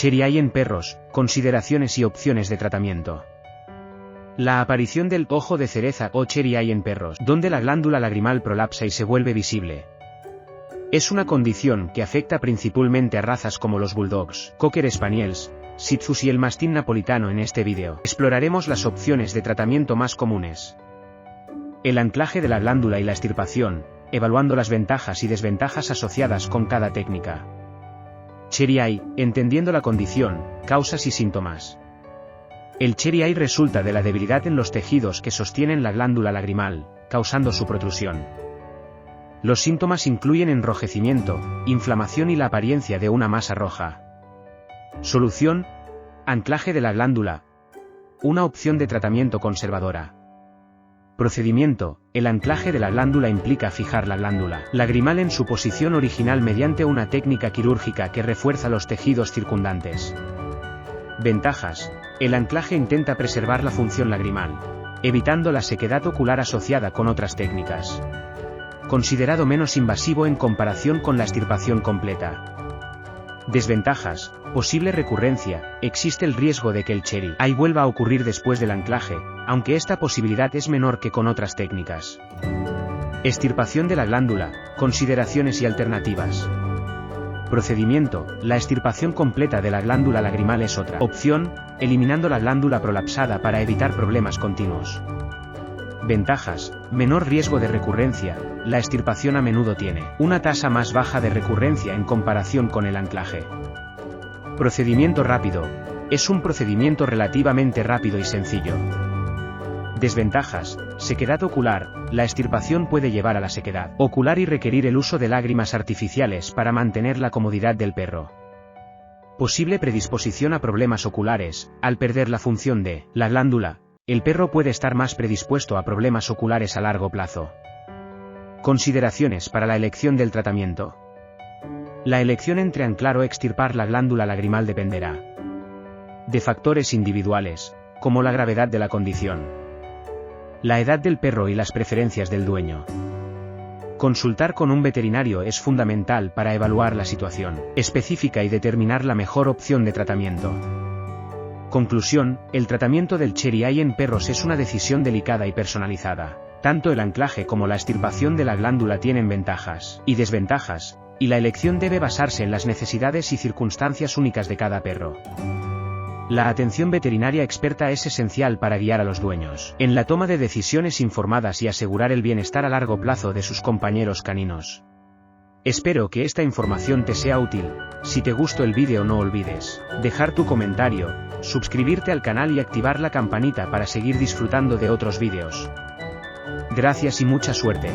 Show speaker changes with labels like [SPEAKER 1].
[SPEAKER 1] Cherry Eye en perros, consideraciones y opciones de tratamiento. La aparición del ojo de cereza o Cherry Eye en perros, donde la glándula lagrimal prolapsa y se vuelve visible. Es una condición que afecta principalmente a razas como los bulldogs, cocker spaniels, shih tzus y el mastín napolitano. En este vídeo exploraremos las opciones de tratamiento más comunes. El anclaje de la glándula y la extirpación, evaluando las ventajas y desventajas asociadas con cada técnica. Cherry Eye, entendiendo la condición, causas y síntomas. El Cherry Eye resulta de la debilidad en los tejidos que sostienen la glándula lagrimal, causando su protrusión. Los síntomas incluyen enrojecimiento, inflamación y la apariencia de una masa roja. Solución: anclaje de la glándula. Una opción de tratamiento conservadora. Procedimiento: el anclaje de la glándula implica fijar la glándula lagrimal en su posición original mediante una técnica quirúrgica que refuerza los tejidos circundantes. Ventajas: el anclaje intenta preservar la función lagrimal, evitando la sequedad ocular asociada con otras técnicas. Considerado menos invasivo en comparación con la extirpación completa. Desventajas: posible recurrencia, existe el riesgo de que el Cherry Eye vuelva a ocurrir después del anclaje, aunque esta posibilidad es menor que con otras técnicas. Extirpación de la glándula, consideraciones y alternativas. Procedimiento: la extirpación completa de la glándula lagrimal es otra opción, eliminando la glándula prolapsada para evitar problemas continuos. Ventajas: menor riesgo de recurrencia, la extirpación a menudo tiene una tasa más baja de recurrencia en comparación con el anclaje. Procedimiento rápido, es un procedimiento relativamente rápido y sencillo. Desventajas: sequedad ocular, la extirpación puede llevar a la sequedad ocular y requerir el uso de lágrimas artificiales para mantener la comodidad del perro. Posible predisposición a problemas oculares, al perder la función de la glándula, el perro puede estar más predispuesto a problemas oculares a largo plazo. Consideraciones para la elección del tratamiento. La elección entre anclar o extirpar la glándula lagrimal dependerá de factores individuales, como la gravedad de la condición, la edad del perro y las preferencias del dueño. Consultar con un veterinario es fundamental para evaluar la situación específica y determinar la mejor opción de tratamiento. Conclusión: el tratamiento del Cherry Eye en perros es una decisión delicada y personalizada. Tanto el anclaje como la extirpación de la glándula tienen ventajas y desventajas, y la elección debe basarse en las necesidades y circunstancias únicas de cada perro. La atención veterinaria experta es esencial para guiar a los dueños en la toma de decisiones informadas y asegurar el bienestar a largo plazo de sus compañeros caninos. Espero que esta información te sea útil. Si te gustó el vídeo, no olvides dejar tu comentario, suscribirte al canal y activar la campanita para seguir disfrutando de otros vídeos. Gracias y mucha suerte.